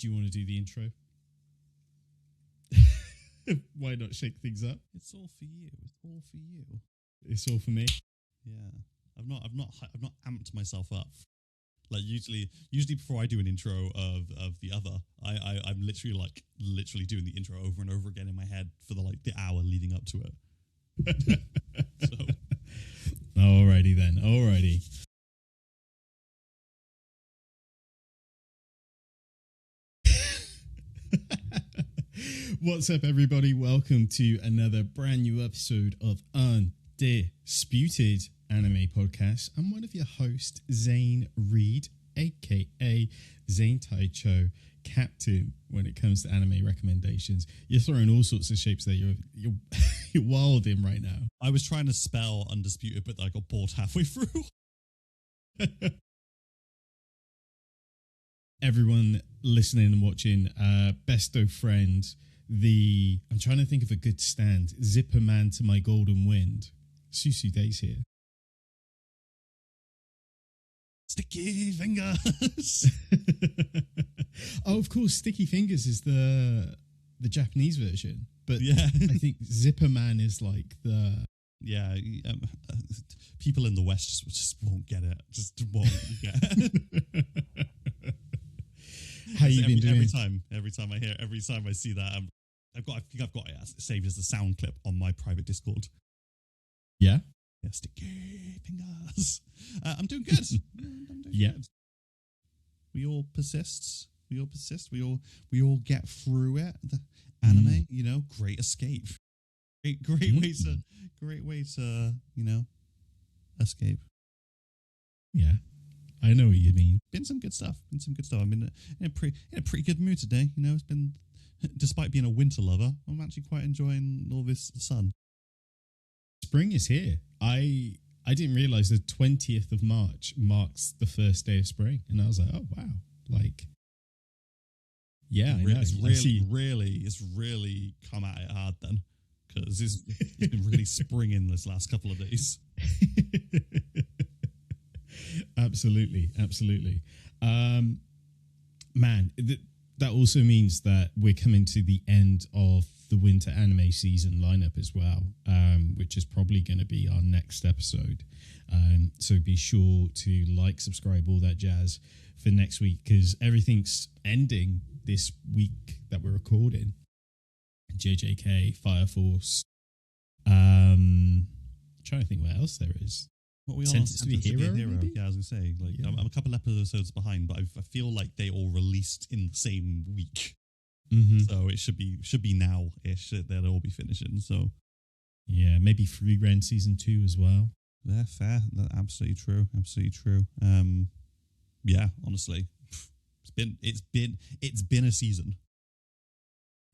Do you want to do the intro? Why not shake things up? It's all for you. It's all for you. It's all for me. Yeah, I've not amped myself up. Like usually before I do an intro of the other, I'm literally doing the intro over and over again in my head for the hour leading up to it. So, alrighty then. Alrighty. What's up, everybody? Welcome to another brand new episode of Undisputed Anime Podcast. I'm one of your hosts, Zane Reed, aka Zane Taichou, captain when it comes to anime recommendations. You're throwing all sorts of shapes there. You're wilding right now. I was trying to spell undisputed, but I got bored halfway through. Everyone listening and watching, besto friend, I'm trying to think of a good stand. Zipper man to my golden wind. Susu Days here. Sticky fingers. Oh, of course, Sticky Fingers is the Japanese version, but yeah, I think Zipper Man is like the people in the West just won't get it. Just won't get it. How you been doing? Every time I see that, I think I've got it saved as a sound clip on my private Discord. Yeah. Yeah, sticky fingers. I'm doing good. Good. We all persist. We all get through it. The anime, great escape. Great way to escape. Yeah, I know what you mean. Been some good stuff. I'm in a pretty good mood today. It's been, despite being a winter lover, I'm actually quite enjoying all this sun. Spring is here. I didn't realize the 20th of March marks the first day of spring, and I was like, oh wow, yeah, I know. It's really come at it hard then, because it's been really springing this last couple of days. Absolutely. Man, that also means that we're coming to the end of the winter anime season lineup as well, which is probably going to be our next episode. So be sure to subscribe, all that jazz for next week, because everything's ending this week that we're recording. JJK, Fire Force. Trying to think what else there is. What we Sentenced to be Hero? Maybe? Yeah, I was gonna say, I'm a couple episodes behind, but I feel like they all released in the same week. Mm-hmm. So it should be now-ish. They'll all be finishing. So yeah, maybe Free Rent season 2 as well. Yeah, fair. That's absolutely true. Yeah, honestly, it's been a season.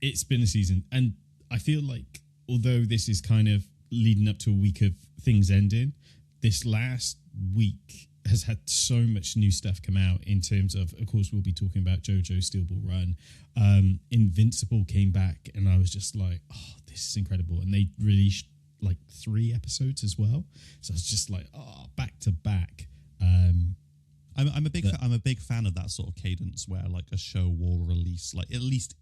It's been a season, and I feel like although this is kind of leading up to a week of things ending, this last week has had so much new stuff come out in terms of course, we'll be talking about JoJo Steel Ball Run. Invincible came back, and I was just like, oh, this is incredible. And they released 3 episodes as well. So I was just like, oh, back to back. I'm a big fan of that sort of cadence where a show will release at least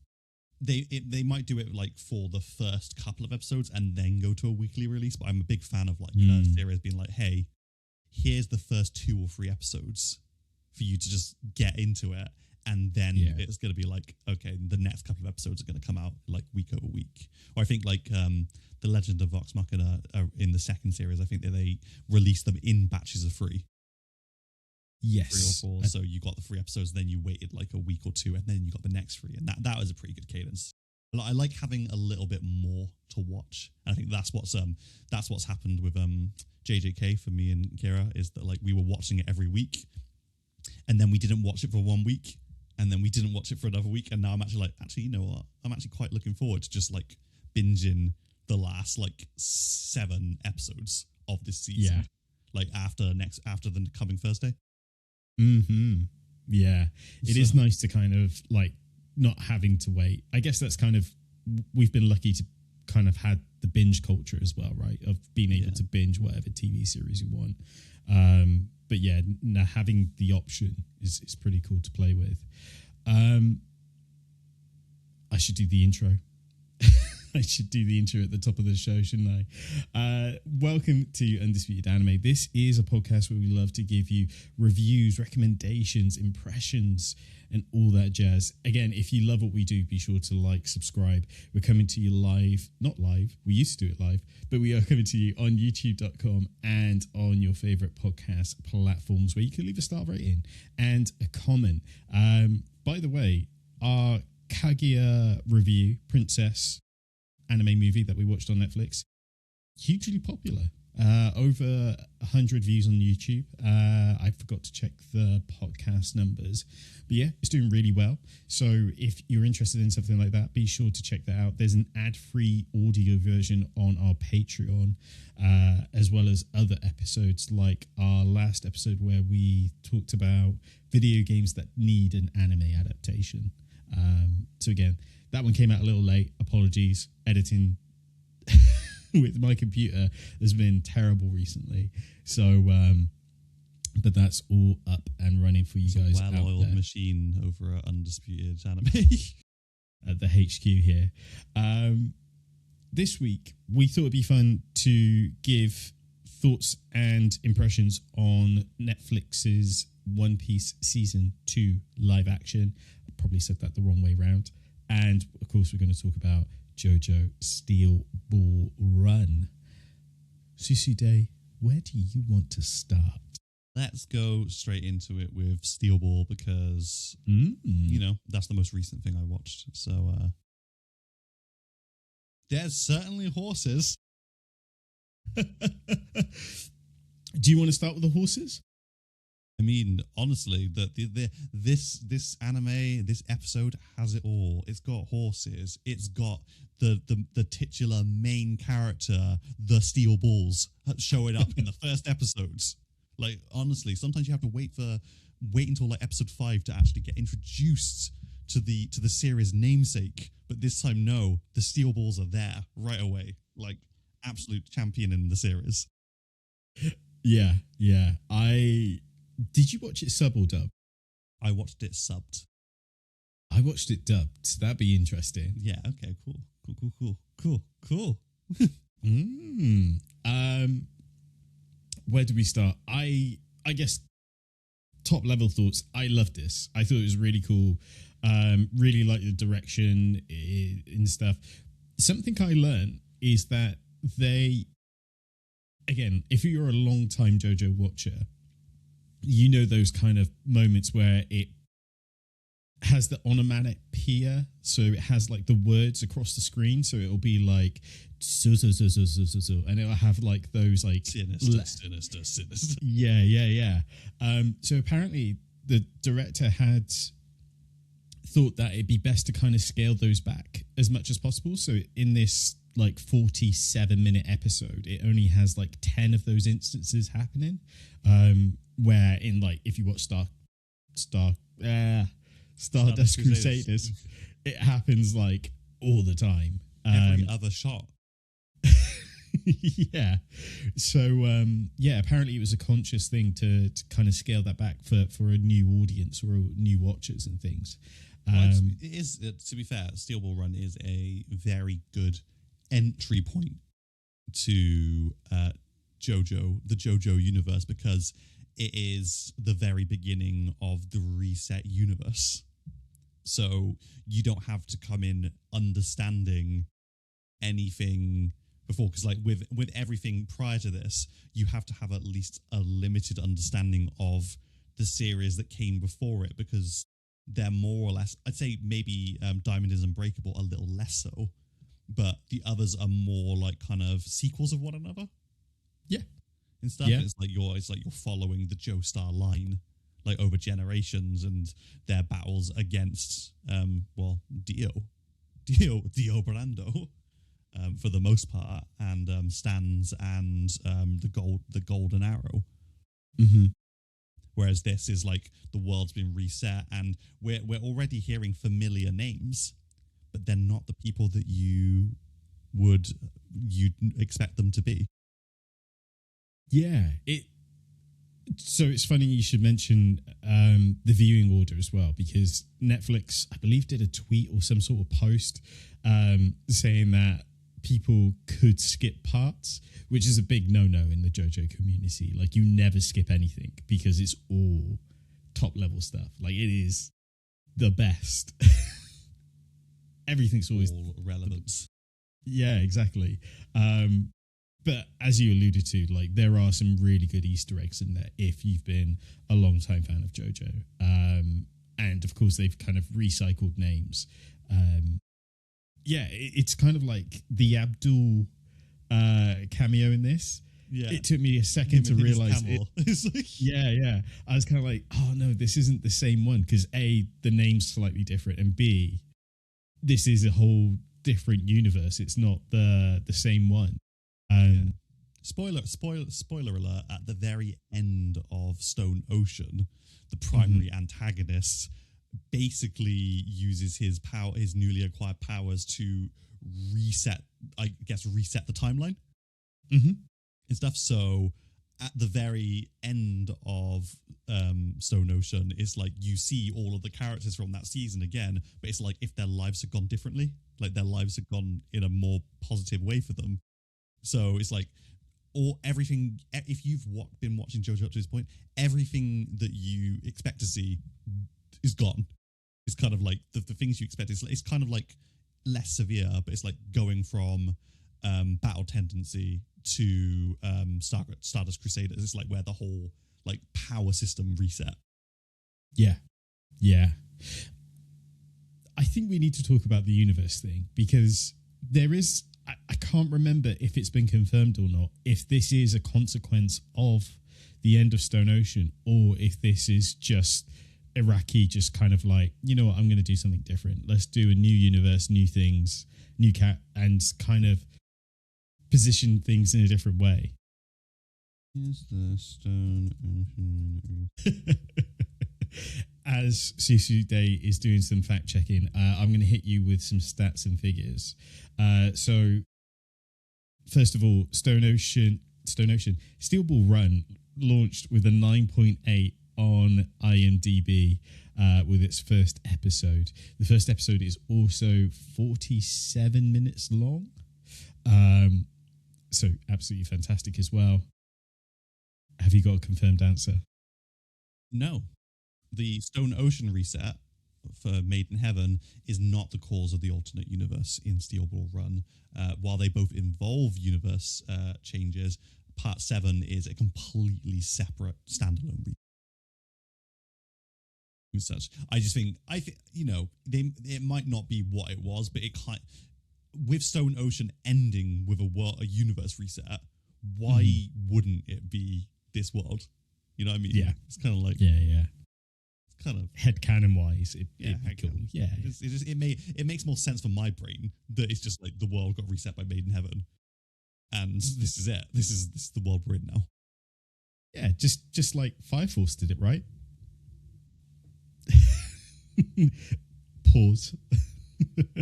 they might do it for the first couple of episodes and then go to a weekly release. But I'm a big fan of a series being hey, here's the first 2 or 3 episodes for you to just get into it, and then it's going to be okay, the next couple of episodes are going to come out week over week. Or I think The Legend of Vox Machina in the second series, I think that they released them in batches of 3. Yes. 3 or 4. So you got the 3 episodes, then you waited a week or 2, and then you got the next 3, and that was a pretty good cadence. I like having a little bit more to watch. And I think that's what's happened with JJK for me and Kira, is that we were watching it every week, and then we didn't watch it for 1 week, and then we didn't watch it for another week, and now I'm actually you know what? I'm actually quite looking forward to just binging the last 7 episodes of this season. Yeah. After the coming Thursday. Mm-hmm. Yeah. It is nice to kind of not having to wait. I guess that's we've been lucky to kind of had the binge culture as well, right? Of being able to binge whatever TV series you want. But yeah, now having the option is pretty cool to play with. I should do the intro. I should do the intro at the top of the show, shouldn't I? Welcome to Undisputed Anime. This is a podcast where we love to give you reviews, recommendations, impressions, and all that jazz. Again, if you love what we do, be sure to like, subscribe. We're coming to you live, not live, we used to do it live, but we are coming to you on youtube.com and on your favorite podcast platforms where you can leave a star rating and a comment. By the way, our Kaguya review, Princess anime movie that we watched on Netflix, hugely popular. Over 100 views on YouTube. I forgot to check the podcast numbers, but yeah, it's doing really well. So if you're interested in something like that, be sure to check that out. There's an ad-free audio version on our Patreon, as well as other episodes like our last episode where we talked about video games that need an anime adaptation. So again, that one came out a little late. Apologies. Editing with my computer has been terrible recently. So, but that's all up and running for you guys. A well-oiled machine over at Undisputed Anime. At the HQ here. This week, we thought it'd be fun to give thoughts and impressions on Netflix's One Piece Season 2 live action. I probably said that the wrong way round. And, of course, we're going to talk about JoJo Steel Ball Run. Susude, where do you want to start? Let's go straight into it with Steel Ball because, you know, that's the most recent thing I watched. So, there's certainly horses. Do you want to start with the horses? I mean, honestly, this anime, this episode has it all. It's got horses. It's got the titular main character, the Steel Balls, showing up in the first episodes. Like, honestly, sometimes you have to wait until like episode 5 to actually get introduced to the series' namesake. But this time, no, the Steel Balls are there right away. Like, absolute champion in the series. Yeah. Did you watch it sub or dub? I watched it subbed. I watched it dubbed. So that'd be interesting. Yeah. Okay. Cool. Where do we start? I guess top level thoughts. I loved this. I thought it was really cool. Really liked the direction and stuff. Something I learned is that again, if you're a long time JoJo watcher, you know those kind of moments where it has the onomatopoeia, so it has like the words across the screen, so it'll be like so, and it'll have like those like sinister. Yeah. So apparently the director had thought that it'd be best to kind of scale those back as much as possible. So in this like 47-minute episode, it only has like 10 of those instances happening. Where in like if you watch Stardust Crusaders, it happens like all the time. Every other shot. Yeah. So apparently it was a conscious thing to kind of scale that back for a new audience or new watchers and things. It is, to be fair, Steel Ball Run is a very good entry point to JoJo, the JoJo universe, because it is the very beginning of the reset universe. So you don't have to come in understanding anything before, because like with everything prior to this, you have to have at least a limited understanding of the series that came before it, because they're more or less, I'd say maybe Diamond is Unbreakable a little less so, but the others are more like kind of sequels of one another. Yeah. And stuff. Yeah. It's like you're following the Joestar line, like over generations, and their battles against Dio Brando, for the most part, and Stans and the Golden Arrow. Mm-hmm. Whereas this is like the world's been reset, and we're already hearing familiar names, but they're not the people that you'd expect them to be. Yeah, So it's funny you should mention the viewing order as well, because Netflix, I believe, did a tweet or some sort of post saying that people could skip parts, which is a big no-no in the JoJo community. Like, you never skip anything because it's all top-level stuff. Like, it is the best. Everything's always all relevance. Yeah, exactly. But as you alluded to, like, there are some really good Easter eggs in there if you've been a long-time fan of JoJo. And of course, they've kind of recycled names. It's kind of like the Abdul cameo in this. Yeah. It took me a second to realize it. It's like, Yeah. I was kind of like, oh no, this isn't the same one, because A, the name's slightly different, and B, this is a whole different universe. It's not the same one. Spoiler alert, at the very end of Stone Ocean, the primary antagonist basically uses his newly acquired powers to reset the timeline and stuff. So at the very end of Stone Ocean, it's like you see all of the characters from that season again, but it's like if their lives had gone differently, like their lives had gone in a more positive way for them. So it's like, or everything, if you've been watching JoJo up to this point, everything that you expect to see is gone. It's kind of like the things you expect it's kind of like less severe, but it's like going from battle tendency to Stardust Crusaders. It's like where the whole like power system reset. Yeah. I think we need to talk about the universe thing, because there is, I can't remember if it's been confirmed or not, if this is a consequence of the end of Stone Ocean, or if this is just Iraqi just kind of like, you know what, I'm going to do something different. Let's do a new universe, new things, new cat, and kind of position things in a different way. Is the Stone Ocean... As Susu Day is doing some fact checking, I'm going to hit you with some stats and figures. So, first of all, Stone Ocean, Steel Ball Run launched with a 9.8 on IMDb with its first episode. The first episode is also 47 minutes long. So, absolutely fantastic as well. Have you got a confirmed answer? No. The Stone Ocean reset for Made in Heaven is not the cause of the alternate universe in Steel Ball Run. While they both involve universe changes, Part 7 is a completely separate standalone reset. I think it might not be what it was, but it with Stone Ocean ending with a universe reset, why wouldn't it be this world? You know what I mean? Yeah. It's kind of like... Yeah. Kind of headcanon wise, it'd be cool. Yeah, it makes more sense for my brain that it's just like the world got reset by Made in Heaven, and this is it. This is the world we're in now. Yeah, just like Fire Force did it, right? Pause.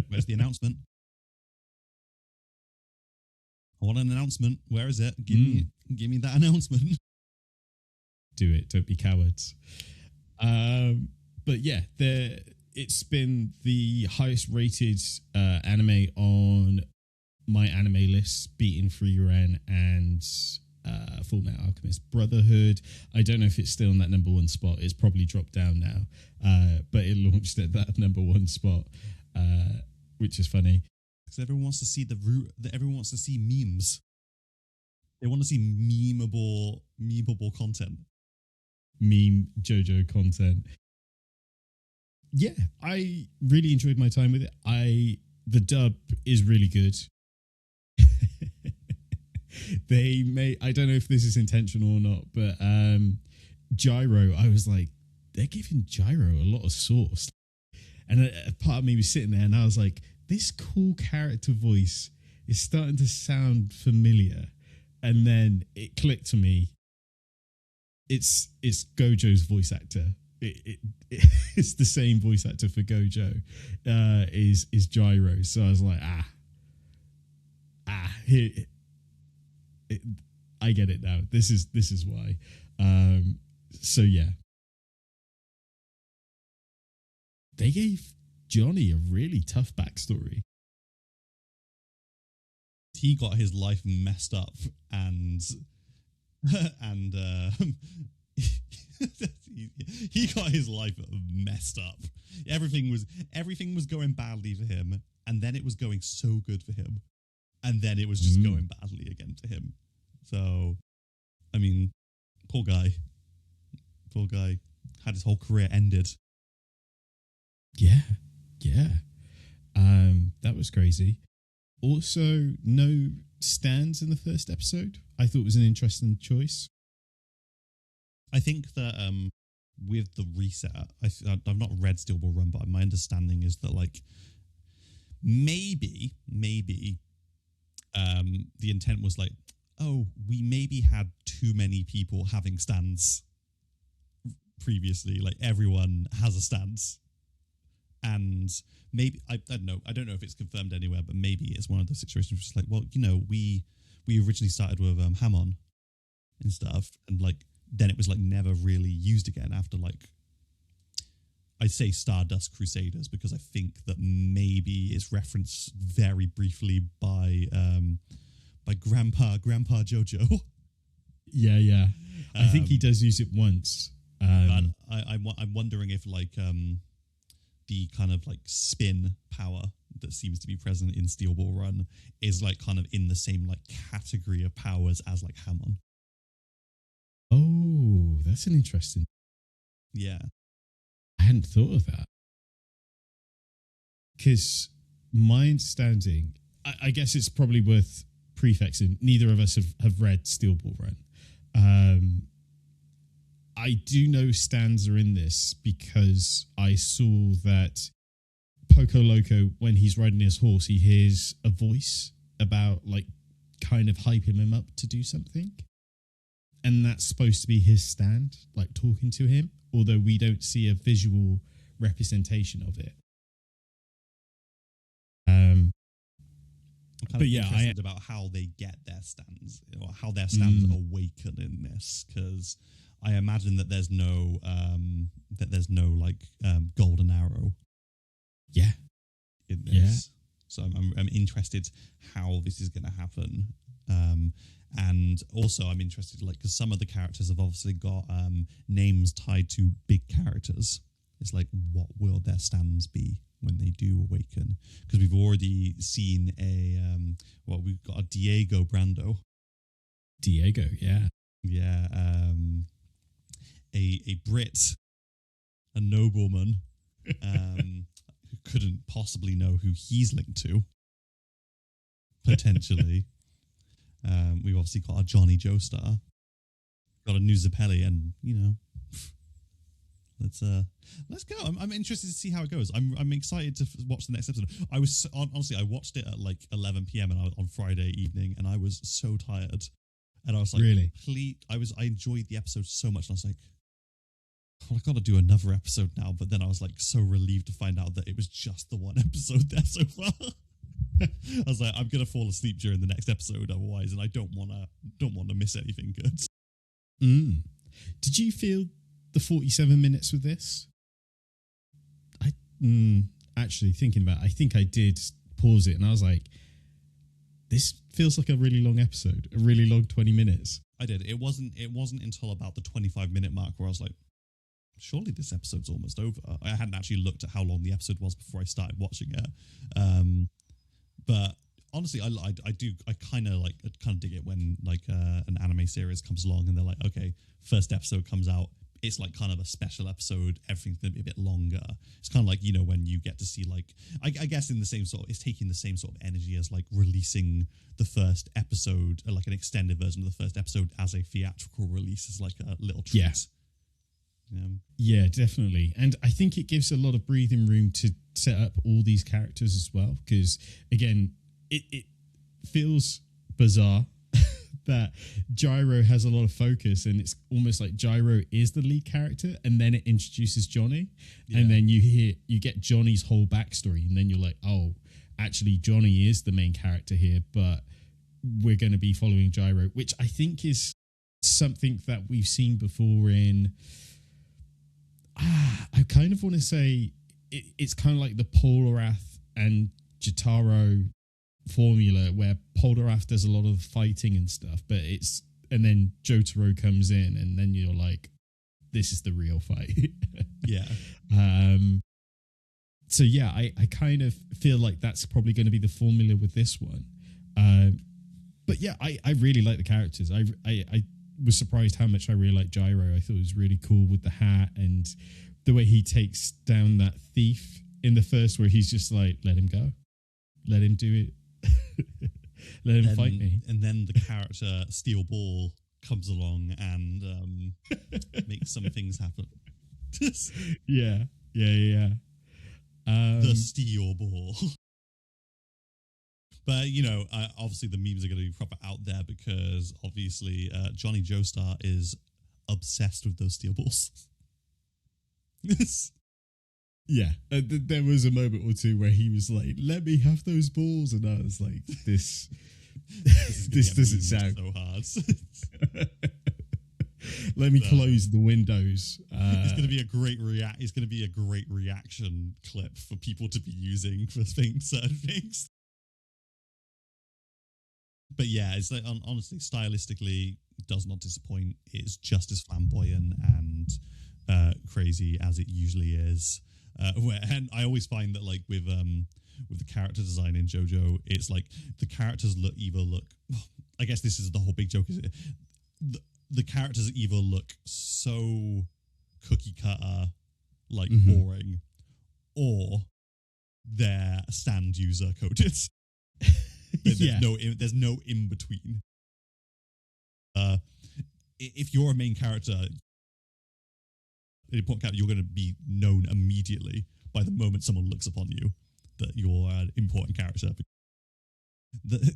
Where's the announcement? I want an announcement. Where is it? Give me that announcement. Do it. Don't be cowards. But yeah, it's been the highest rated anime on my anime list, beating Free Ren and Full Metal Alchemist Brotherhood. I don't know if it's still in that number one spot. It's probably dropped down now, but it launched at that number one spot, which is funny. Because everyone wants to see everyone wants to see memes. They want to see memeable content. Meme JoJo content. Yeah, I really enjoyed my time with it. The dub is really good. I don't know if this is intentional or not, but Gyro, I was like, they're giving Gyro a lot of sauce. And a part of me was sitting there and I was like, this cool character voice is starting to sound familiar. And then it clicked to me. It's Gojo's voice actor. It's the same voice actor for Gojo. Is Gyro. So I was like, I get it now. This is why. So yeah, they gave Johnny a really tough backstory. He got his life messed up, and he got his life messed up. Everything was going badly for him, and then it was going so good for him, and then it was just going badly again for him. So, I mean, poor guy had his whole career ended. Yeah. That was crazy. Also, no stands in the first episode. I thought was an interesting choice. I think that with the reset, I've not read Steel Ball Run, but my understanding is that like maybe the intent was like, oh, we maybe had too many people having stands previously. Like everyone has a stance. And maybe I don't know if it's confirmed anywhere, but maybe it's one of those situations where it's like, well, you know, we originally started with Hamon and stuff, and like then it was like never really used again after like I say Stardust Crusaders because I think that maybe it's referenced very briefly by Grandpa JoJo. Yeah. I think he does use it once. But I'm wondering if like the kind of like spin power that seems to be present in Steel Ball Run is like kind of in the same like category of powers as like Hamon. Oh, that's an interesting. Yeah. I hadn't thought of that. Because my understanding, I guess it's probably worth prefixing, neither of us have read Steel Ball Run. I do know stands are in this because I saw that Poco Loco, when he's riding his horse, he hears a voice about like kind of hyping him up to do something. And that's supposed to be his stand, like talking to him, although we don't see a visual representation of it. I'm kind of interested about how they get their stands, or how their stands awaken in this, because I imagine that there's no like golden arrow. Yeah. In this, so I'm interested how this is going to happen, and also I'm interested like because some of the characters have obviously got names tied to big characters. It's like what will their stands be when they do awaken? Because we've already seen we've got a Diego Brando. Diego, yeah. A Brit, a nobleman, who couldn't possibly know who he's linked to, potentially. We've obviously got a Johnny Joestar, got a new Zappelli, and you know, let's go. I'm interested to see how it goes. I'm excited to watch the next episode. I was honestly, I watched it at like 11 p.m. and I was on Friday evening, and I was so tired, and I was like, really, I enjoyed the episode so much, and I was like, well, I got to do another episode now. But then I was like so relieved to find out that it was just the one episode there so far. I was like, I'm gonna fall asleep during the next episode otherwise, and I don't want to miss anything good. Did you feel the 47 minutes with this? Actually thinking about it, I think I did pause it and I was like, this feels like a really long episode, a really long 20 minutes. I did. It wasn't until about the 25-minute mark where I was like, surely this episode's almost over. I hadn't actually looked at how long the episode was before I started watching it. But honestly, I kind of dig it when like an anime series comes along and they're like, okay, first episode comes out, it's like kind of a special episode, everything's going to be a bit longer. It's kind of like, you know, when you get to see like, I guess in the same sort of, it's taking the same sort of energy as like releasing the first episode, like an extended version of the first episode as a theatrical release, as like a little treat. Yeah. Yeah, definitely. And I think it gives a lot of breathing room to set up all these characters as well, because again, it feels bizarre that Gyro has a lot of focus, and it's almost like Gyro is the lead character, and then it introduces Johnny, and then you get Johnny's whole backstory, and then you're like, oh, actually Johnny is the main character here, but we're going to be following Gyro, which I think is something that we've seen before in. I kind of want to say it's kind of like the Polarath and Jotaro formula, where Polarath does a lot of fighting and stuff, and then Jotaro comes in, and then you're like, this is the real fight. Yeah. So yeah, I kind of feel like that's probably going to be the formula with this one. But yeah, I really like the characters. I was surprised how much I really like Gyro. I thought it was really cool with the hat and the way he takes down that thief in the first, where he's just like, let him go. Let him do it. Let him fight me. And then the character Steel Ball comes along and makes some things happen. Yeah. The Steel Ball. But, obviously the memes are going to be proper out there because, obviously, Johnny Joestar is obsessed with those steel balls. Yeah. There was a moment or two where he was like, let me have those balls. And I was like, this doesn't sound so hard. Let me close the windows. It's going to be a great It's going to be a great reaction clip for people to be using for certain things. But yeah, it's like honestly, stylistically, does not disappoint. It's just as flamboyant and crazy as it usually is. And I always find that, like, with the character design in JoJo, it's like the characters look. I guess this is the whole big joke. Is the characters either look so cookie cutter, like boring, or they're stand user coded. There's no in between. If you're a main character, an important character, you're going to be known immediately by the moment someone looks upon you that you're an important character.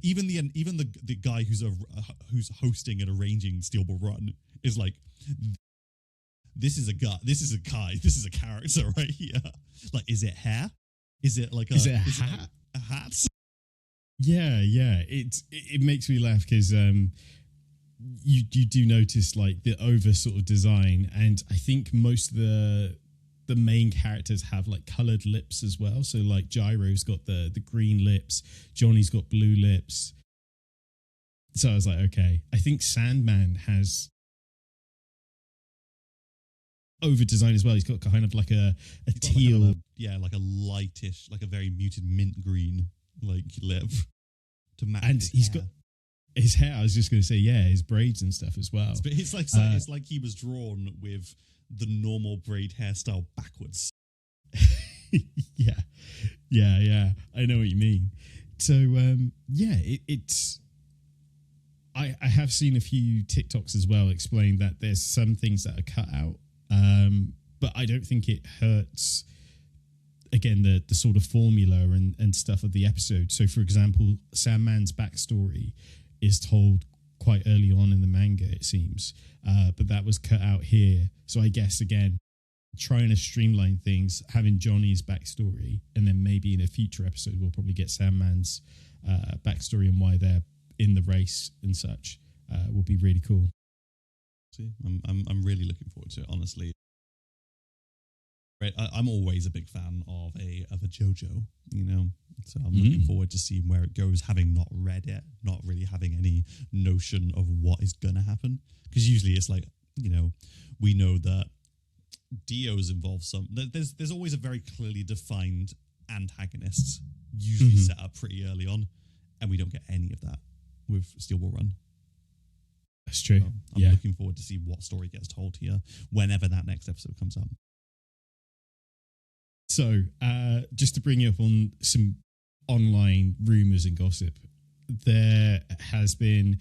Even the guy who's hosting and arranging Steel Ball Run is like, this is a character right here. Like, is it hair? Is it like is it a hat? A hat? Yeah. It makes me laugh because you do notice like the over sort of design, and I think most of the main characters have like colored lips as well. So like Gyro's got the green lips, Johnny's got blue lips. So I was like, okay, I think Sandman has over design as well. He's got kind of like a teal, like a lightish, like a very muted mint green like lip to match. And he's got his hair. I was just going to say, his braids and stuff as well. It's like he was drawn with the normal braid hairstyle backwards. Yeah. I know what you mean. So it's. I have seen a few TikToks as well explain that there's some things that are cut out, but I don't think it hurts. Again, the sort of formula and stuff of the episode. So, for example, Sandman's backstory is told quite early on in the manga, it seems, but that was cut out here. So I guess, again, trying to streamline things, having Johnny's backstory, and then maybe in a future episode we'll probably get Sandman's backstory and why they're in the race and such, will be really cool. See, I'm really looking forward to it, honestly. Right, I'm always a big fan of a JoJo, so I'm looking forward to seeing where it goes, having not read it, not really having any notion of what is gonna happen. Because usually it's like, we know that Dio's involved there's always a very clearly defined antagonist, usually set up pretty early on, and we don't get any of that with Steel Ball Run. That's true. So I'm looking forward to see what story gets told here whenever that next episode comes out. So, just to bring you up on some online rumours and gossip, there has been...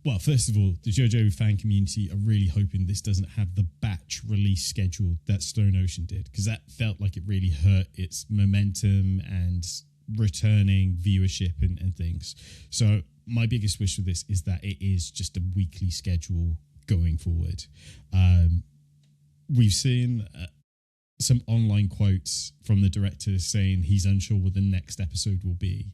Well, first of all, the JoJo fan community are really hoping this doesn't have the batch release schedule that Stone Ocean did, because that felt like it really hurt its momentum and returning viewership and things. So my biggest wish for this is that it is just a weekly schedule going forward. We've seen... some online quotes from the director saying he's unsure what the next episode will be.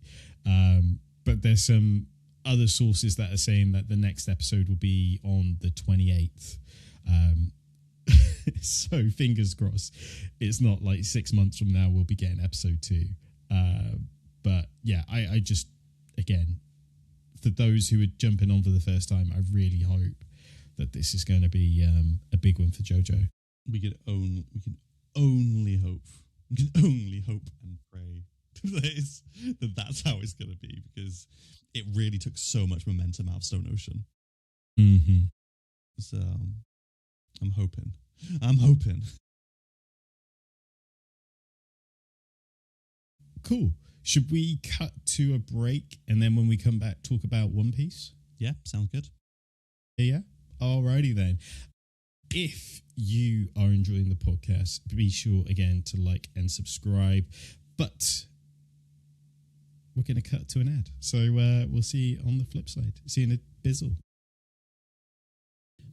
But there's some other sources that are saying that the next episode will be on the 28th. So fingers crossed it's not like 6 months from now we'll be getting episode 2. But yeah, I just, again, for those who are jumping on for the first time, I really hope that this is going to be a big one for JoJo. We can only hope and pray that that's how it's going to be, because it really took so much momentum out of Stone Ocean. Mm-hmm. So I'm hoping. Cool. Should we cut to a break and then when we come back talk about One Piece? Yeah, sounds good. Yeah. Alrighty then. If you are enjoying the podcast, be sure again to like and subscribe. But we're going to cut to an ad. So we'll see you on the flip side. See you in a bizzle.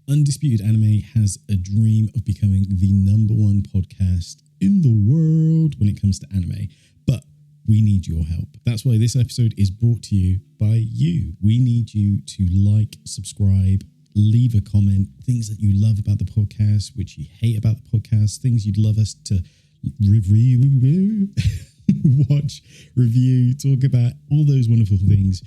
Undisputed Anime has a dream of becoming the #1 podcast in the world when it comes to anime. But we need your help. That's why this episode is brought to you by you. We need you to like, subscribe, leave a comment, things that you love about the podcast, which you hate about the podcast, things you'd love us to review, watch, review, talk about, all those wonderful things.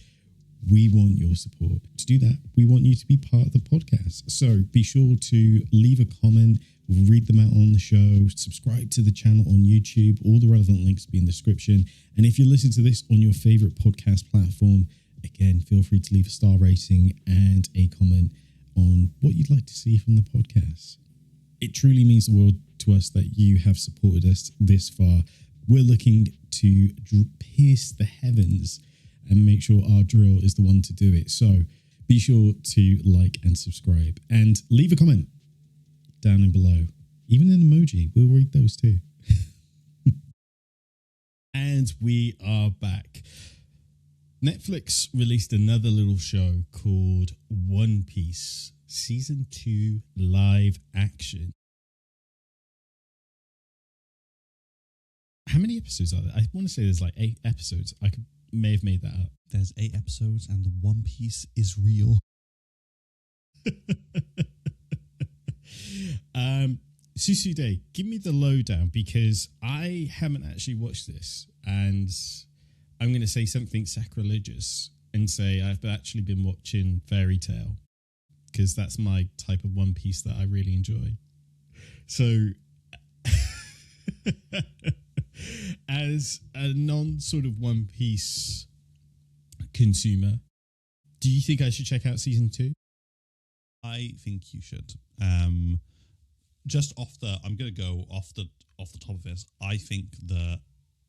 We want your support. To do that, we want you to be part of the podcast. So be sure to leave a comment. We'll read them out on the show. Subscribe to the channel on YouTube. All the relevant links will be in the description. And if you listen to this on your favorite podcast platform, again, feel free to leave a star rating and a comment on what you'd like to see from the podcast. It truly means the world to us that you have supported us this far. We're looking to pierce the heavens and make sure our drill is the one to do it. So be sure to like and subscribe and leave a comment down and below. Even an emoji, we'll read those too. And we are back. Netflix released another little show called One Piece Season 2 live action. How many episodes are there? I want to say there's like 8 episodes. May have made that up. There's 8 episodes and the One Piece is real. Susude, give me the lowdown because I haven't actually watched this and I'm going to say something sacrilegious and say I've actually been watching Fairy Tail because that's my type of One Piece that I really enjoy. So as a non-sort of One Piece consumer, do you think I should check out season 2? I think you should. I'm going to go off the top of this. I think that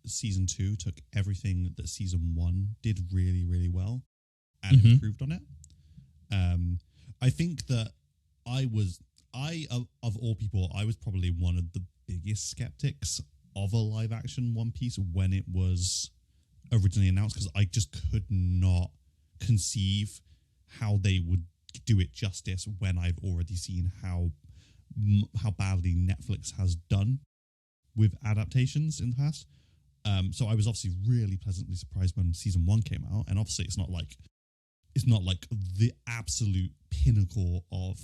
season 2 took everything that season 1 did really, really well and improved on it. I think that of all people, I was probably one of the biggest skeptics of a live action One Piece when it was originally announced, because I just could not conceive how they would do it justice when I've already seen how badly Netflix has done with adaptations in the past. So I was obviously really pleasantly surprised when season 1 came out, and obviously it's not like the absolute pinnacle of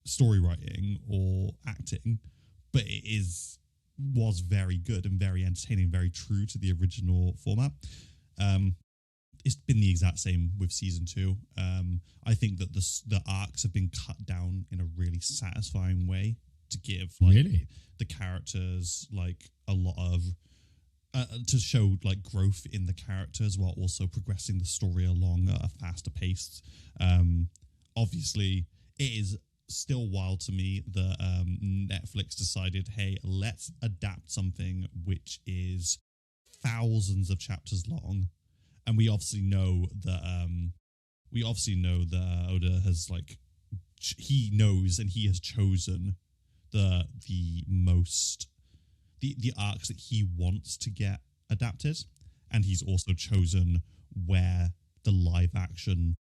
story writing or acting, but it was very good and very entertaining, very true to the original format. It's been the exact same with season 2. I think that the arcs have been cut down in a really satisfying way to give the characters like a lot of to show like growth in the characters while also progressing the story along at a faster pace. Obviously, it is still wild to me that Netflix decided, hey, let's adapt something which is thousands of chapters long, and we obviously know that Oda has he knows and he has chosen the arcs that he wants to get adapted, and he's also chosen where the live action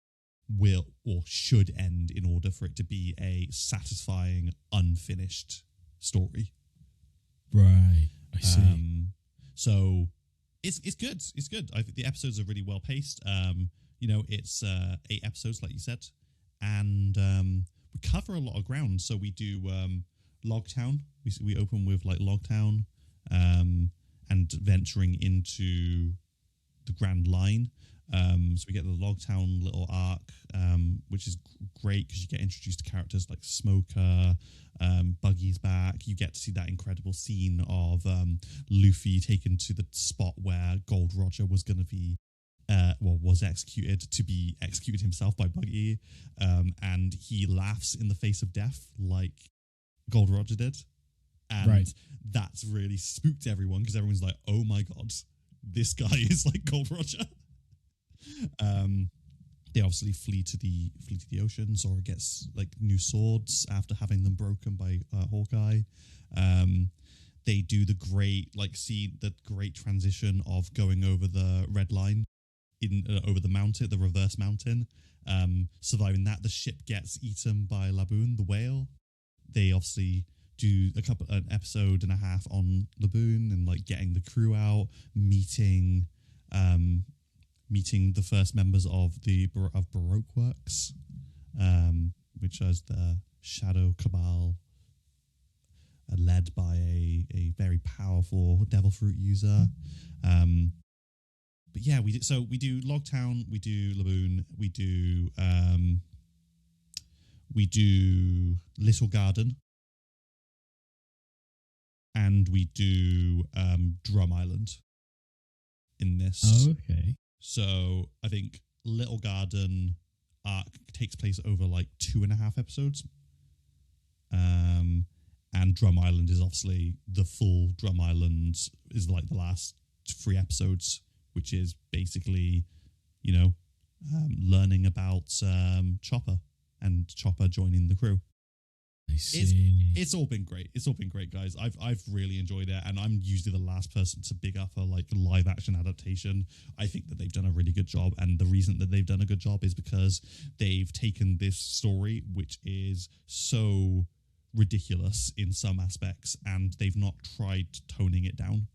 will or should end in order for it to be a satisfying, unfinished story. Right, I see. So it's good. It's good. I think the episodes are really well paced. it's 8 episodes, like you said, and we cover a lot of ground. So we do Logtown. We open with like Logtown, and venturing into the Grand Line. So we get the Logtown little arc, which is great because you get introduced to characters like Smoker, Buggy's back. You get to see that incredible scene of Luffy taken to the spot where Gold Roger was going to be, was executed, to be executed himself by Buggy, and he laughs in the face of death like Gold Roger did. And that's really spooked everyone because everyone's like, oh my god, this guy is like Gold Roger. They obviously flee to the ocean. Zora gets like new swords after having them broken by Hawkeye. They do the great transition of going over the red line over the mountain, the reverse mountain. Surviving that, the ship gets eaten by Laboon, the whale. They obviously do an episode and a half on Laboon and like getting the crew out, meeting the first members of Baroque Works, which is the Shadow Cabal, led by a very powerful Devil Fruit user. But yeah, we do Logtown, we do Laboon, we do Little Garden, and we do Drum Island in this. Oh, okay. So I think Little Garden arc takes place over like 2.5 episodes. And Drum Island is obviously the full Drum Island is like the last 3 episodes, which is basically, learning about Chopper and Chopper joining the crew. I see. It's all been great. It's all been great, guys. I've really enjoyed it, and I'm usually the last person to big up a like live action adaptation. I think that they've done a really good job, and the reason that they've done a good job is because they've taken this story, which is so ridiculous in some aspects, and they've not tried toning it down.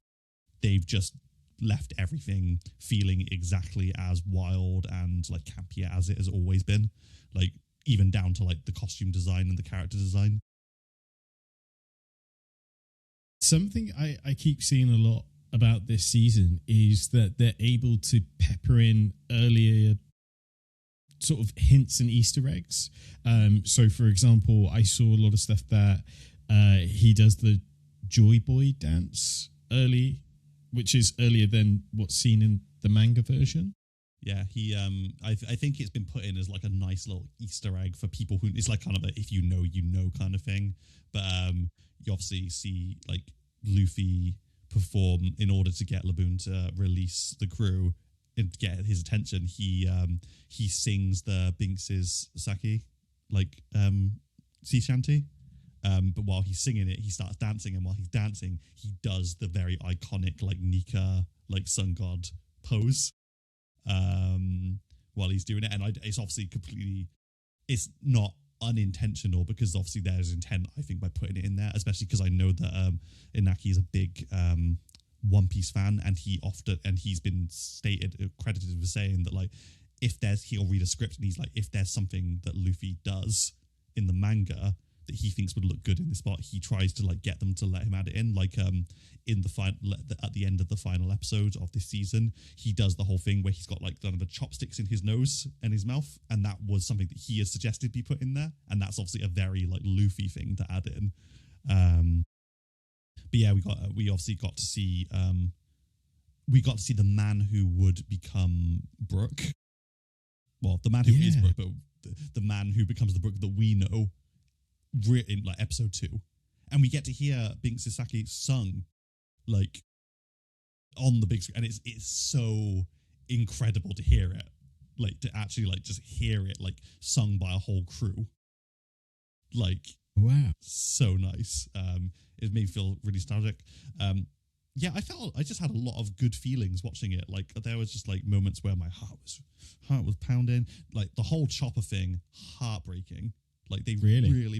They've just left everything feeling exactly as wild and like campy as it has always been, like even down to like the costume design and the character design. Something I keep seeing a lot about this season is that they're able to pepper in earlier sort of hints and Easter eggs. So, for example, I saw a lot of stuff that he does the Joy Boy dance early, which is earlier than what's seen in the manga version. Yeah, he. I think it's been put in as like a nice little Easter egg for people who. It's like kind of a if you know kind of thing. But you obviously see like Luffy perform in order to get Laboon to release the crew and get his attention. He sings the Binks's Saki like sea shanty. But while he's singing it, he starts dancing, and while he's dancing, he does the very iconic like Nika like sun god pose. While he's doing it, and it's obviously it's not unintentional because obviously there's intent, I think, by putting it in there, especially because I know that Inaki is a big One Piece fan, and he's been credited with saying that like he'll read a script and he's like, if there's something that Luffy does in the manga that he thinks would look good in this spot, he tries to like get them to let him add it in. Like in the final, at the end of the final episode of this season, he does the whole thing where he's got like the chopsticks in his nose and his mouth, and that was something that he has suggested be put in there, and that's obviously a very like Luffy thing to add in. But yeah, we obviously got to see the man who would become Brook. Well, the man who is Brook, but the man who becomes the Brook that we know in like episode 2, and we get to hear Binks Sasaki sung like on the big screen, and it's so incredible to hear it, like to actually like just hear it like sung by a whole crew. Like wow, so nice. It made me feel really nostalgic. Yeah, I just had a lot of good feelings watching it. Like there was just like moments where my heart was pounding. Like the whole Chopper thing, heartbreaking. Like they really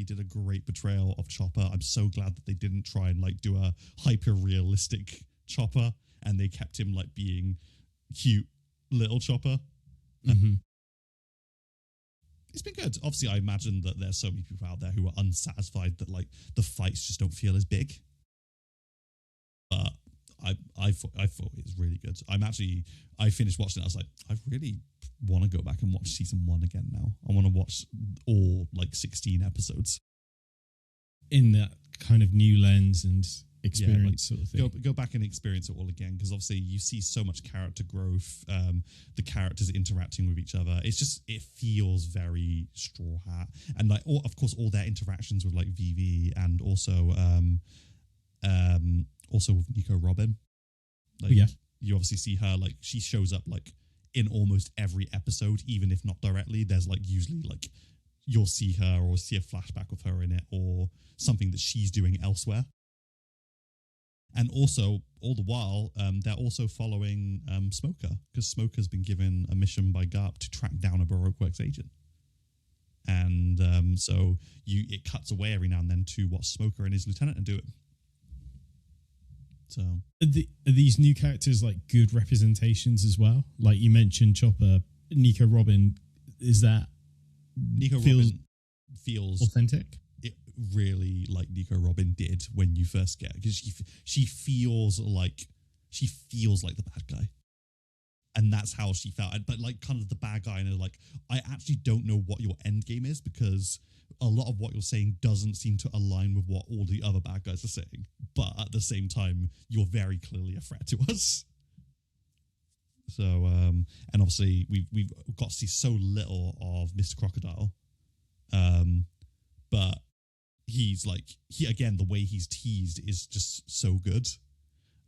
did a great portrayal of Chopper. I'm so glad that they didn't try and like do a hyper realistic Chopper, and they kept him like being cute little Chopper. Mm-hmm. It's been good. Obviously, I imagine that there's so many people out there who are unsatisfied that like the fights just don't feel as big. But I thought it was really good. I finished watching it. I was like, I really want to go back and watch season 1 again now. I want to watch all like 16 episodes in that kind of new lens and experience sort of thing. Go back and experience it all again, because obviously you see so much character growth, the characters interacting with each other. It feels very Straw Hat, and like of course all their interactions with like Vivi and also with Nico Robin. Like, you obviously see her, like she shows up like in almost every episode, even if not directly. There's like usually like you'll see her or see a flashback of her in it or something that she's doing elsewhere. And also, all the while, they're also following Smoker, because Smoker's been given a mission by Garp to track down a Baroque Works agent. And so it cuts away every now and then to what Smoker and his lieutenant are doing. So are these new characters like good representations as well? Like you mentioned Chopper, Nico Robin, is that Nico Robin feels authentic? It really like Nico Robin did when you first get, because she feels like the bad guy, and that's how she felt. But like kind of the bad guy, and like I actually don't know what your end game is, because a lot of what you're saying doesn't seem to align with what all the other bad guys are saying. But at the same time, you're very clearly a threat to us. So and obviously we've got to see so little of Mr. Crocodile, but he's like the way he's teased is just so good.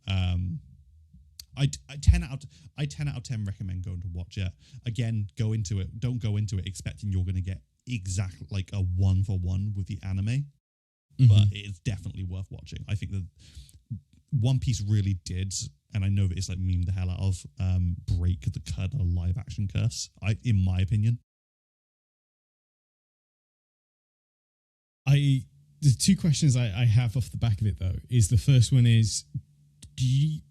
I 10 out of 10 recommend going to watch it. Again, don't go into it expecting you're going to get exactly like a 1-for-1 with the anime, but it's definitely worth watching. I think that One Piece really did, and I know that it's like memed the hell out of, break the Cutter live action curse, in my opinion. The two questions I have off the back of it, though, is the first one is, do you,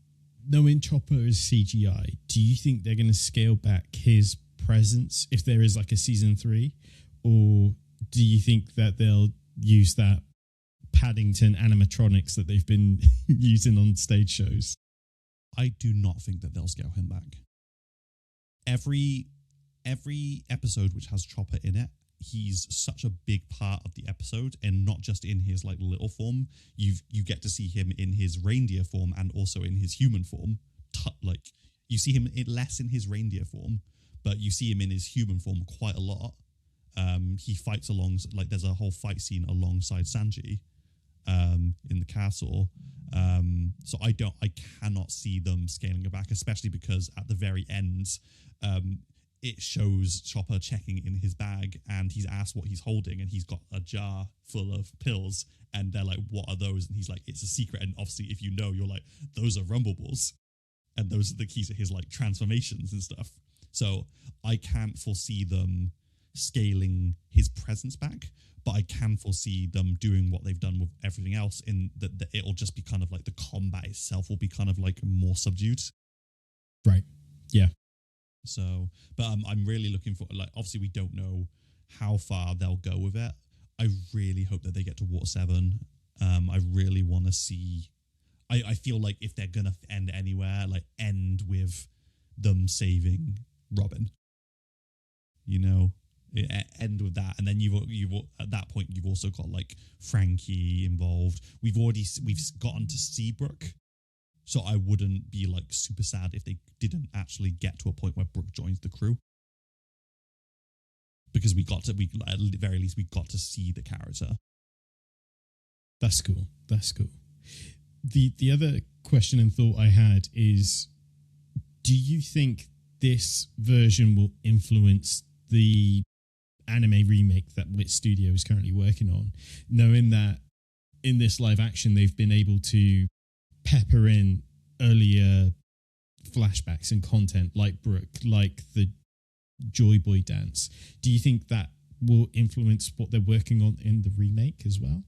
knowing Chopper is CGI, do you think they're going to scale back his presence if there is like a season 3? Or do you think that they'll use that Paddington animatronics that they've been using on stage shows? I do not think that they'll scale him back. Every episode which has Chopper in it, he's such a big part of the episode, and not just in his like little form. You get to see him in his reindeer form and also in his human form. Like you see him less in his reindeer form, but you see him in his human form quite a lot. He fights like there's a whole fight scene alongside Sanji in the castle. So I cannot see them scaling it back, especially because at the very end, it shows Chopper checking in his bag, and he's asked what he's holding, and he's got a jar full of pills, and they're like, what are those? And he's like, it's a secret. And obviously, if you know, you're like, those are rumble balls, and those are the keys to his like transformations and stuff. So I can't foresee them scaling his presence back, but I can foresee them doing what they've done with everything else, in that it'll just be kind of like the combat itself will be kind of like more subdued. Right. Yeah. So, but I'm really looking for, like, obviously we don't know how far they'll go with it. I really hope that they get to Water 7. I really want to see, I feel like if they're going to end anywhere, like end with them saving Robin, you know, end with that. And then you've at that point, you've also got like Frankie involved. We've gotten to Seabrook. So I wouldn't be like super sad if they didn't actually get to a point where Brooke joins the crew, because at the very least we got to see the character. That's cool. The other question and thought I had is, do you think this version will influence the anime remake that Wit Studio is currently working on, knowing that in this live action they've been able to pepper in earlier flashbacks and content like Brooke, like the Joy Boy dance? Do you think that will influence what they're working on in the remake as well?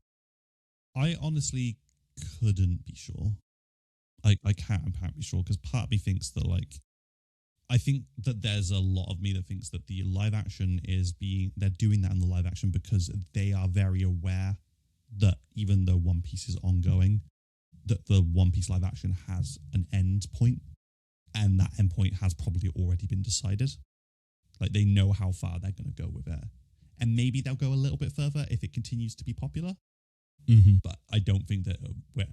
I honestly couldn't be sure. I can't be sure, because part of me thinks that like I think that there's a lot of me that thinks that the live action they're doing that in the live action because they are very aware that even though One Piece is ongoing, that the One Piece live action has an end point, and that end point has probably already been decided. Like, they know how far they're going to go with it. And maybe they'll go a little bit further if it continues to be popular. Mm-hmm. But I don't think that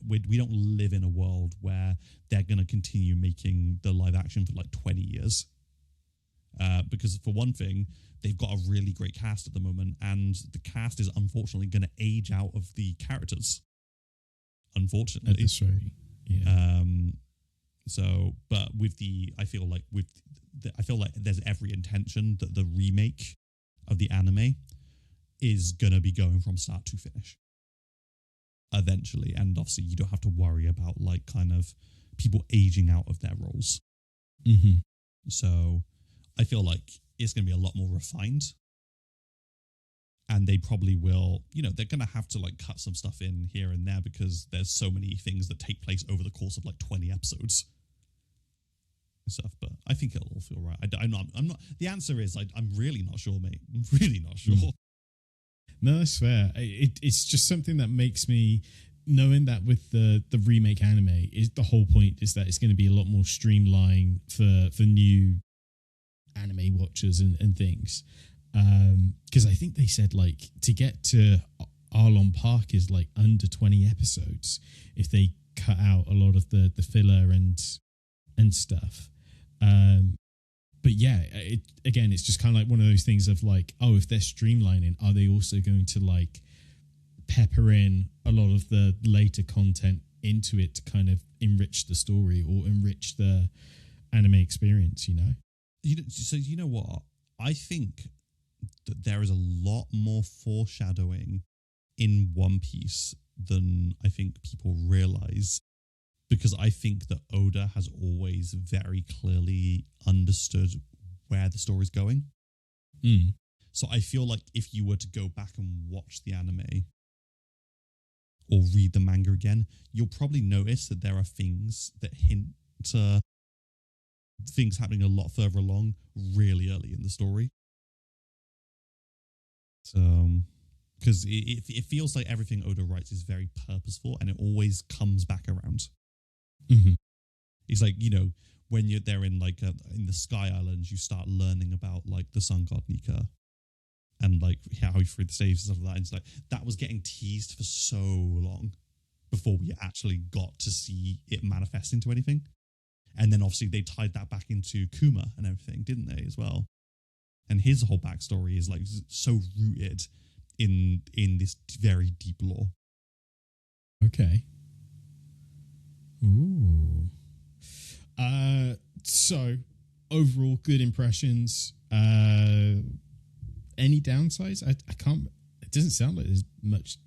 we don't live in a world where they're going to continue making the live action for like 20 years. Because for one thing, they've got a really great cast at the moment, and the cast is unfortunately going to age out of the characters. Unfortunately. That's right. Yeah. But I feel like there's every intention that the remake of the anime is going to be going from start to finish. Eventually, and obviously you don't have to worry about like kind of people aging out of their roles. Mm-hmm. So I feel like it's going to be a lot more refined, and they probably will, they're going to have to like cut some stuff in here and there because there's so many things that take place over the course of like 20 episodes and stuff. But I think it'll all feel right. I'm not. The answer is I'm really not sure, mate. I'm really not sure. Mm. No, that's fair. It's just something that makes me, knowing that with the remake anime, is the whole point is that it's going to be a lot more streamlined for new anime watchers and things. Because I think they said like to get to Arlong Park is like under 20 episodes if they cut out a lot of the filler and stuff. But yeah, it's just kind of like one of those things of like, oh, if they're streamlining, are they also going to like pepper in a lot of the later content into it to kind of enrich the story or enrich the anime experience, So you know what? I think that there is a lot more foreshadowing in One Piece than I think people realize. Because I think that Oda has always very clearly understood where the story's going. Mm. So I feel like if you were to go back and watch the anime or read the manga again, you'll probably notice that there are things that hint to things happening a lot further along really early in the story. So, because it feels like everything Oda writes is very purposeful and it always comes back around. Mm-hmm. It's like, when you're there in like in the Sky Islands, you start learning about like the sun god Nika and like how he freed the slaves and stuff like that. And it's like that was getting teased for so long before we actually got to see it manifest into anything. And then obviously they tied that back into Kuma and everything, didn't they, as well? And his whole backstory is like so rooted in this very deep lore. Okay. Ooh. So overall good impressions. Any downsides? I can't. It doesn't sound like there's much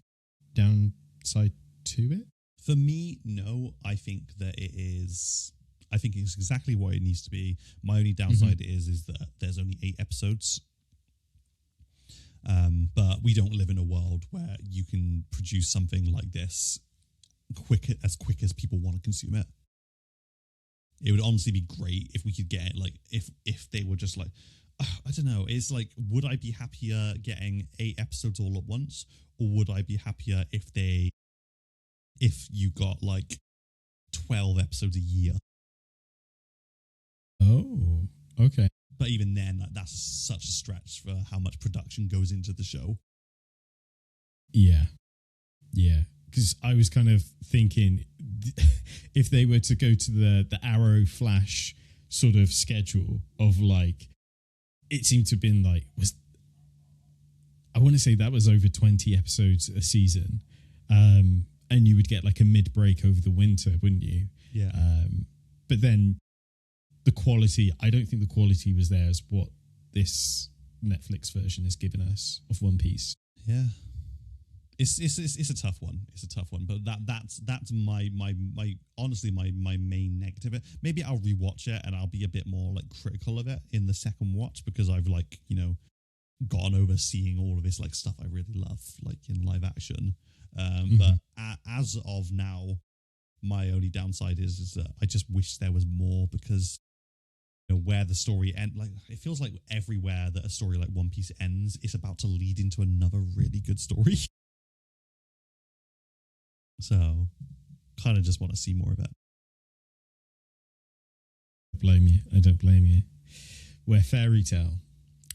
downside to it. For me, no. I think that it is. I think it's exactly what it needs to be. My only downside is that there's only 8 episodes. But we don't live in a world where you can produce something like this as quick as people want to consume it. It would honestly be great if we could get it, like if they were just like, I don't know. It's like, would I be happier getting 8 episodes all at once, or would I be happier if you got like 12 episodes a year? Oh, okay. But even then, like, that's such a stretch for how much production goes into the show. Yeah. Because I was kind of thinking if they were to go to the Arrow Flash sort of schedule of like, it seemed to have been like, I want to say that was over 20 episodes a season. And you would get like a mid-break over the winter, wouldn't you? Yeah. But then the quality, I don't think the quality was there as what this Netflix version has given us of One Piece. Yeah. It's a tough one. It's a tough one, but that's my honestly my main negative. Maybe I'll rewatch it and I'll be a bit more like critical of it in the second watch because I've like gone over seeing all of this like stuff I really love like in live action. But as of now, my only downside is that I just wish there was more because where the story ends. Like, it feels like everywhere that a story like One Piece ends, it's about to lead into another really good story. So, kind of just want to see more of it. Blame you. I don't blame you. Where Fairy Tale,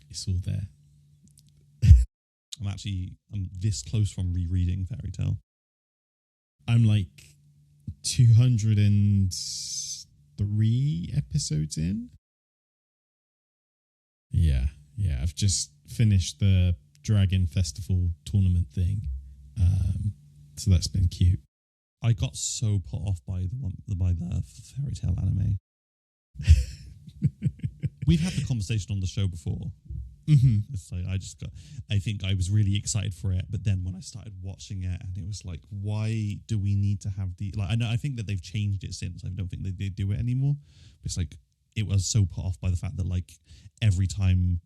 it's all there. I'm this close from rereading Fairy Tale. I'm like 203 episodes in. Yeah. I've just finished the Dragon Festival tournament thing. So that's been cute. I got so put off by the Fairy Tale anime. We've had the conversation on the show before. Mm-hmm. It's like I think I was really excited for it, but then when I started watching it, and it was like, why do we need to have I think that they've changed it since. I don't think they do it anymore. But it's like, it was so put off by the fact that like every time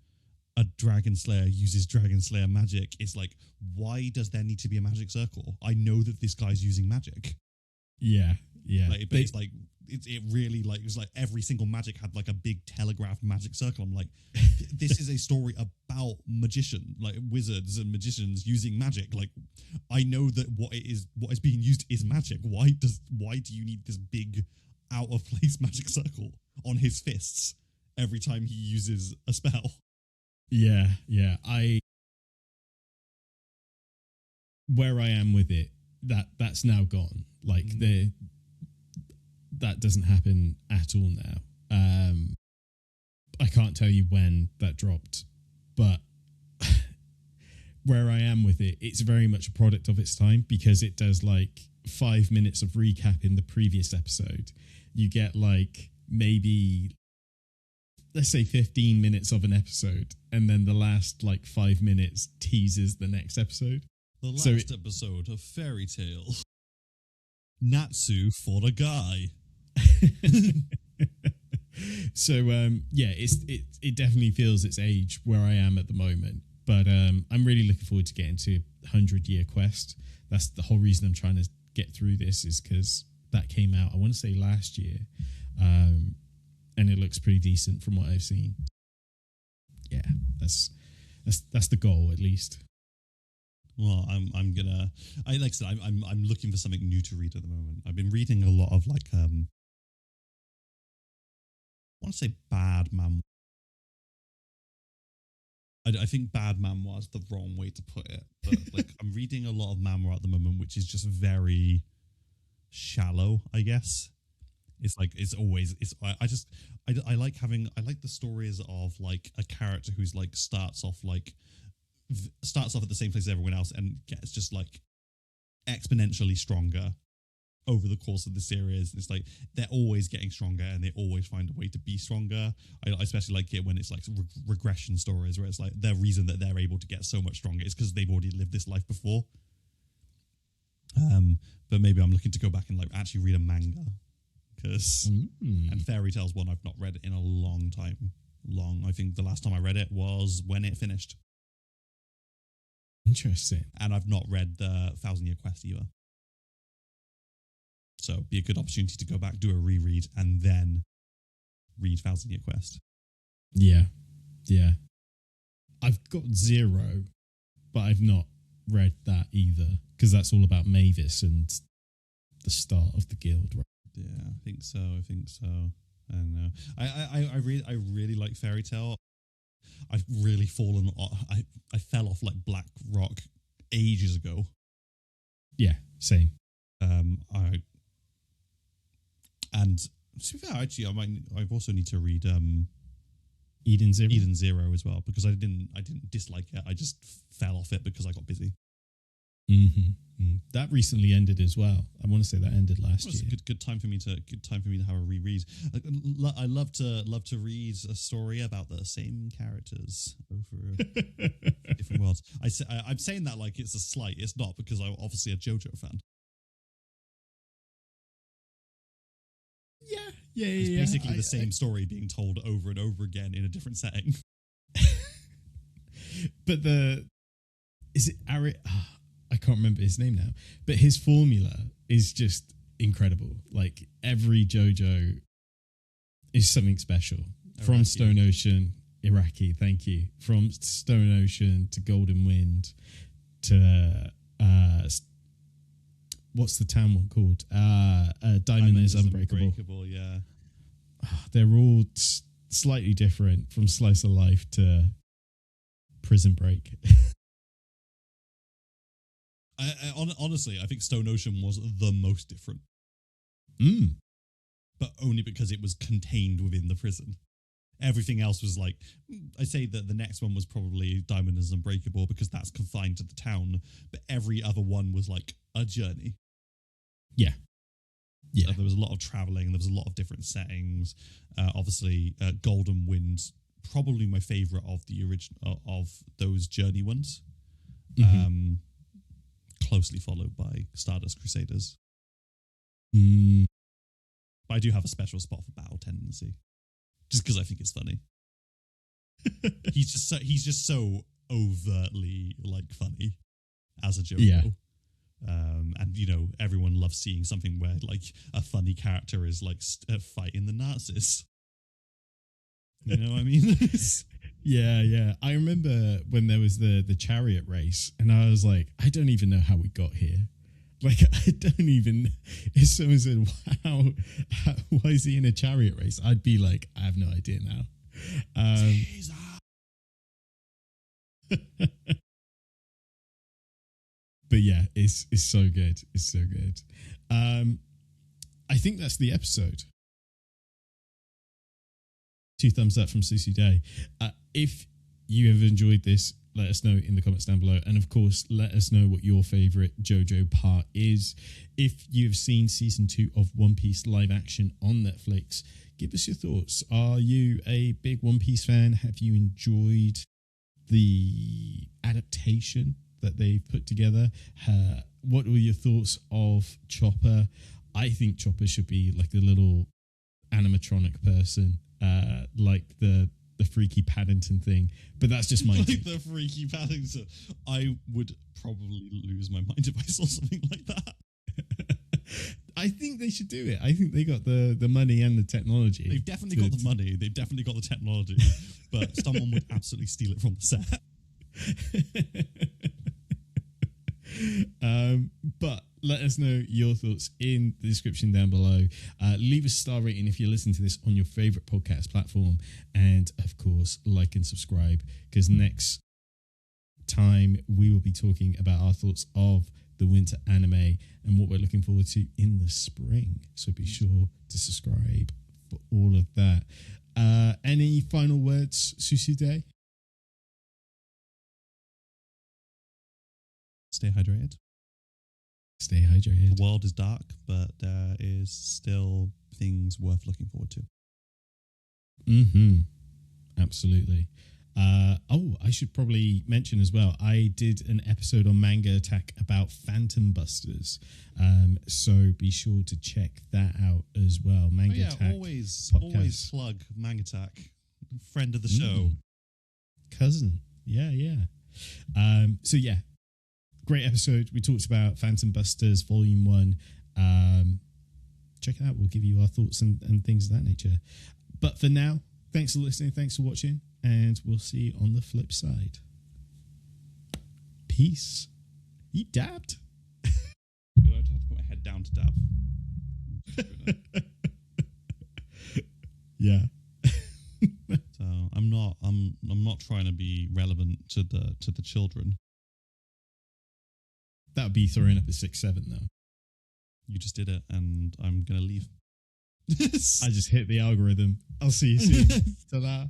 a Dragon Slayer uses Dragon Slayer magic, it's like, why does there need to be a magic circle? I know that this guy's using magic. Yeah. Like, but it's like, it really, like, it was like every single magic had like a big telegraphed magic circle. I'm like, this is a story about wizards and magicians using magic. Like, I know that what is being used is magic. Why do you need this big out of place magic circle on his fists every time he uses a spell? Yeah. Where I am with it, that's now gone. Like, that doesn't happen at all now. I can't tell you when that dropped, but where I am with it, it's very much a product of its time, because it does like 5 minutes of recap in the previous episode. You get like maybe, let's say 15 minutes of an episode, and then the last like 5 minutes teases the next episode. The last episode of Fairy Tale. Natsu for a guy. So it definitely feels its age where I am at the moment, but I'm really looking forward to getting to 100-year quest. That's the whole reason I'm trying to get through this, is because that came out, I want to say last year, and it looks pretty decent from what I've seen. Yeah, that's the goal, at least. Well, I'm looking for something new to read at the moment. I've been reading a lot of like I want to say bad man. I think bad manhwa is the wrong way to put it, but like I'm reading a lot of manhwa at the moment, which is just very shallow, I guess. It's like I like the stories of like a character who's like starts off at the same place as everyone else and gets just like exponentially stronger over the course of the series. It's like they're always getting stronger and they always find a way to be stronger. I especially like it when it's like regression stories, where it's like the reason that they're able to get so much stronger is because they've already lived this life before. But maybe I'm looking to go back and like actually read a manga, because and Fairy Tale's one I've not read in a long time. I think the last time I read it was when it finished. Interesting. And I've not read the 1,000-Year Quest either. So it'd be a good opportunity to go back, do a reread, and then read 1,000-Year Quest. Yeah. I've got 0, but I've not read that either, because that's all about Mavis and the start of the guild, right? Yeah, I think so. I don't know. I really like Fairy Tale. I've really fallen. I fell off like Black Rock ages ago. Yeah, same. And to be fair, actually, I've also need to read Eden Zero as well, because I didn't dislike it. I just fell off it because I got busy. That recently ended as well. I want to say that ended last year. It's a good time for me to have a reread. I love to read a story about the same characters over different worlds. I'm saying that like it's a slight. It's not, because I'm obviously a JoJo fan. Yeah. It's basically the same story being told over and over again in a different setting. But is it Ari? I can't remember his name now, but his formula is just incredible. Like every JoJo is something special. From Stone Ocean, Iraqi, thank you. From Stone Ocean to Golden Wind to what's the town one called? Diamond is Unbreakable. Yeah. They're all slightly different, from Slice of Life to Prison Break. Honestly, I think Stone Ocean was the most different. But only because it was contained within the prison. Everything else was like, I'd say that the next one was probably Diamond is Unbreakable because that's confined to the town. But every other one was like a journey. Yeah. Yeah. There was a lot of traveling. There was a lot of different settings. Obviously, Golden Wind, probably my favorite of the original of those journey ones. Mm-hmm. Closely followed by Stardust Crusaders. But I do have a special spot for Battle Tendency, just because I think it's funny. He's just so overtly like funny as a JoJo. Yeah. And you know, everyone loves seeing something where like a funny character is like fighting the Nazis. You know what I mean? Yeah. I remember when there was the chariot race, and I was like, I don't even know how we got here. Like, I don't even. If someone said, "Wow, why is he in a chariot race?" I'd be like, I have no idea now. But yeah, it's so good. It's so good. I think that's the episode. 2 thumbs up from Susie Day. If you have enjoyed this, let us know in the comments down below. And of course, let us know what your favorite JoJo part is. If you have seen season 2 of One Piece live action on Netflix, give us your thoughts. Are you a big One Piece fan? Have you enjoyed the adaptation that they've put together? What were your thoughts of Chopper? I think Chopper should be like a little animatronic person, like the Freaky Paddington thing, but that's just my like the Freaky Paddington. I would probably lose my mind if I saw something like that. I think they should do it. I think they got the money and the technology. They've definitely got the money. They've definitely got the technology, but someone would absolutely steal it from the set. But let us know your thoughts in the description down below. Leave a star rating if you listen to this on your favorite podcast platform, and of course, like and subscribe, because next time we will be talking about our thoughts of the winter anime and what we're looking forward to in the spring. So be sure to subscribe for all of that. Any final words, Susie Day? Stay hydrated. Stay hydrated. The world is dark, but there is still things worth looking forward to. Absolutely. I should probably mention as well, I did an episode on Manga Attack about Phantom Busters. So be sure to check that out as well. Manga Attack. Always podcast. plug Manga Attack. Friend of the show. Cousin. Yeah. So yeah. Great episode. We talked about Phantom Busters Volume 1. Check it out. We'll give you our thoughts and things of that nature. But for now, thanks for listening. Thanks for watching. And we'll see you on the flip side. Peace. You dabbed? I have to put my head down to dab. Yeah. So I'm not trying to be relevant to the children. That would be throwing up a 6-7 though. You just did it, and I'm gonna leave. I just hit the algorithm. I'll see you soon. Ta-da.